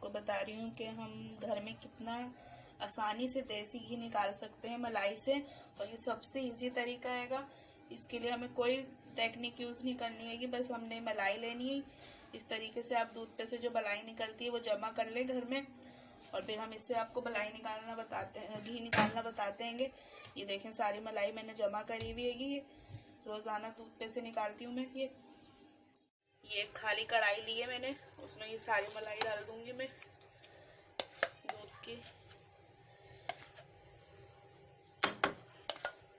आपको बता रही हूँ कि हम घर में कितना आसानी से देसी घी निकाल सकते हैं मलाई से। और ये सबसे इजी तरीका हैगा। इसके लिए हमें कोई टेक्निक यूज़ नहीं करनी है कि बस हमने मलाई लेनी है। इस तरीके से आप दूध पे से जो मलाई निकलती है वो जमा कर ले घर में, और फिर हम इससे आपको मलाई निकालना बताते हैं, घी निकालना बताते हैं। ये देखें सारी मलाई मैंने जमा करी हुई है। ये रोज़ाना दूध पे से निकालती हूँ मैं। ये खाली कढ़ाई ली है मैंने, उसमें ये सारी मलाई डाल दूंगी मैं दूध की।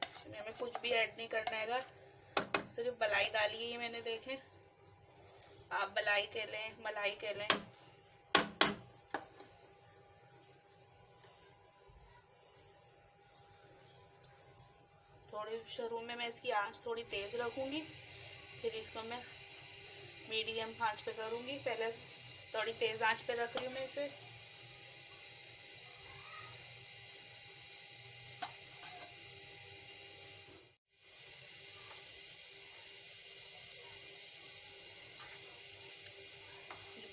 इसमें हमें कुछ भी ऐड नहीं करना हैगा, सिर्फ मलाई डाली है मैंने। देखें आप मलाई कह लें, मलाई कह लें। थोड़ी शुरू में मैं इसकी आंच थोड़ी तेज रखूंगी, फिर इसको मैं मीडियम आंच पे करूंगी। पहले थोड़ी तेज आंच पे रख रही हूँ मैं इसे।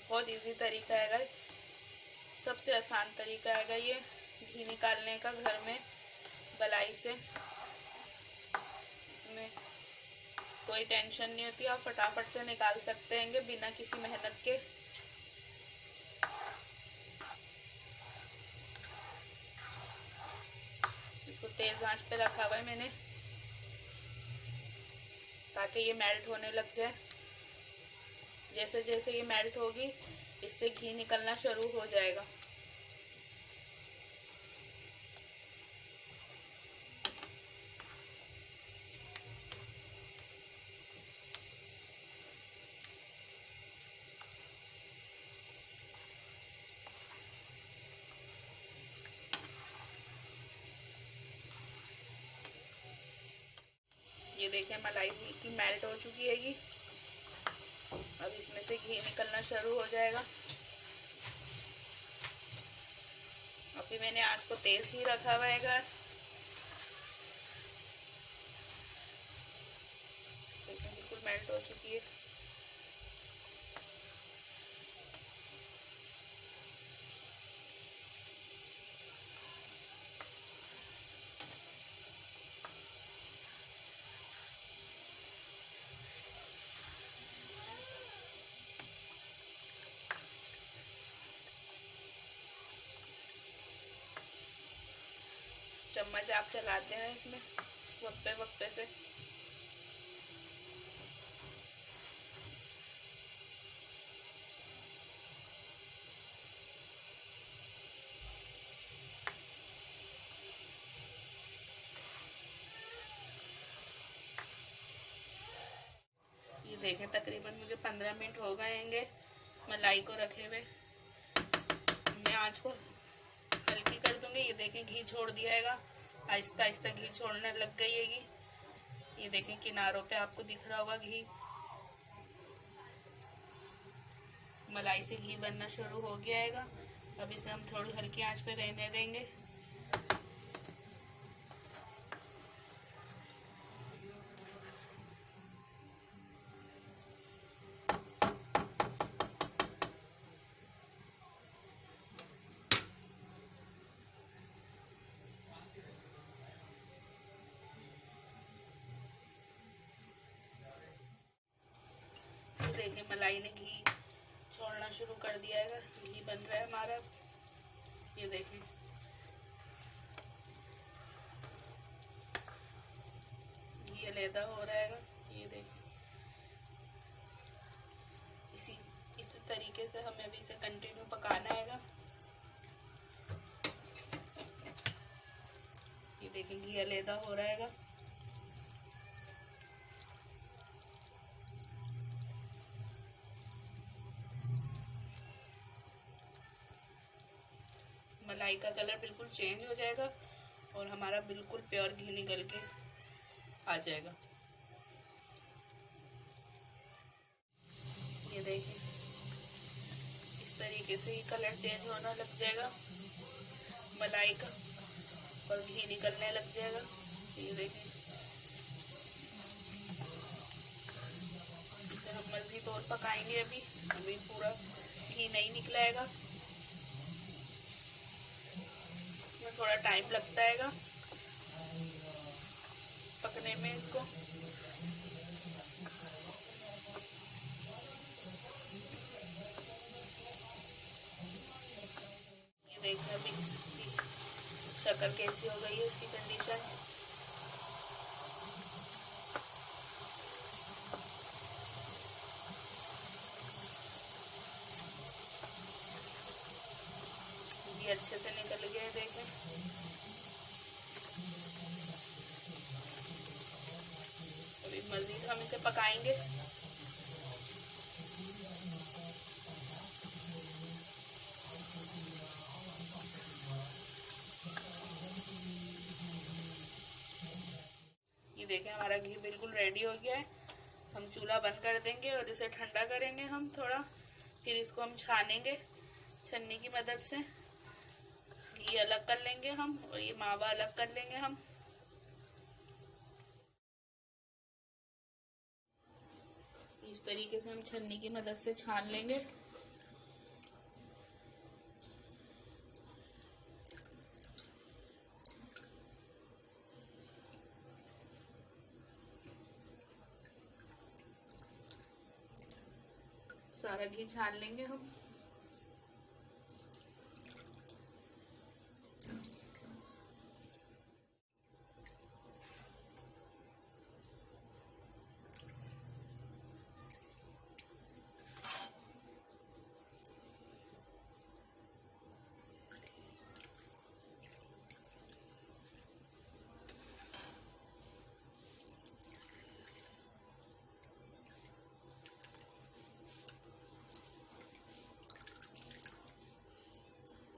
बहुत इजी तरीका हैगा, सबसे आसान तरीका हैगा ये घी निकालने का घर में मलाई से। इसमें कोई टेंशन नहीं होती, आप फटाफट से निकाल सकते हैं बिना किसी मेहनत के। इसको तेज आंच पे रखा हुआ है मैंने ताकि ये मेल्ट होने लग जाए। जैसे जैसे ये मेल्ट होगी इससे घी निकलना शुरू हो जाएगा। ये देखें मलाई बिल्कुल मेल्ट हो चुकी है। अब इसमें से घी निकलना शुरू हो जाएगा। अभी मैंने आंच को तेज ही रखा हुआ है। बिल्कुल मेल्ट हो चुकी है। चम्मच आप चलाते हैं इसमें वक्फे वक्फे से। ये देखें तकरीबन मुझे 15 मिनट हो गए हैं मलाई को रखे हुए। मैं आंच को हल्की कर दूंगी। ये देखें घी छोड़ दिया हैगा, आहिस्ता आहिस्ता घी छोड़ने लग गई है। ये देखें किनारों पे आपको दिख रहा होगा घी, मलाई से घी बनना शुरू हो गया हैगा। अब इसे हम थोड़ी हल्की आंच पे रहने देंगे। देखिए मलाई ने घी छोड़ना शुरू कर दिया है, घी बन रहा है हमारा। ये देखें घी अलहदा हो रहा है। ये देखें इस तरीके से हमें भी इसे कंटिन्यू पकाना है। ये देखें घी अलहदा हो रहा है। मलाई का कलर बिल्कुल चेंज हो जाएगा और हमारा बिल्कुल प्योर घी निकल के आ जाएगा। ये देखिए इस तरीके से ही कलर चेंज होना लग जाएगा मलाई का और घी निकलने लग जाएगा। ये देखिए इसे हम मज़ीद और पकाएंगे। अभी पूरा घी नहीं निकलाएगा। थोड़ा टाइम लगता है पकने में इसको। ये देखिए अभी इसकी शक्ल कैसी हो गई है, इसकी कंडीशन। ये अच्छे से निकल गया है, देखें। अभी मजीद हम इसे पकाएंगे। ये देखें हमारा घी बिल्कुल रेडी हो गया है। हम चूल्हा बंद कर देंगे और इसे ठंडा करेंगे हम थोड़ा, फिर इसको हम छानेंगे छन्नी की मदद से। ये अलग कर लेंगे हम और ये मावा अलग कर लेंगे हम। इस तरीके से हम छन्नी की मदद से छान लेंगे। सारा घी छान लेंगे हम।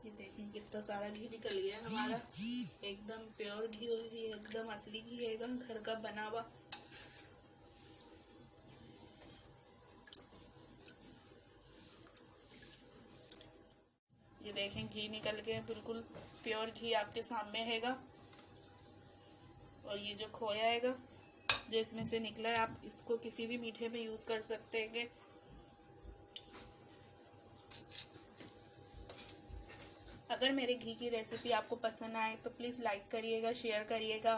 ये देखें कितना सारा घी निकल गया है हमारा। एकदम प्योर घी हो, ये एकदम असली घी है, घर का बना हुआ। ये देखें घी निकल के बिल्कुल प्योर घी आपके सामने हैगा। और ये जो खोया हैगा जो इसमें से निकला है, आप इसको किसी भी मीठे में यूज कर सकते हैं। अगर मेरे घी की रेसिपी आपको पसंद आए तो प्लीज़ लाइक करिएगा, शेयर करिएगा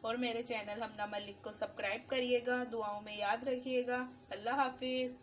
और मेरे चैनल हमना मलिक को सब्सक्राइब करिएगा। दुआओं में याद रखिएगा। अल्लाह हाफिज़।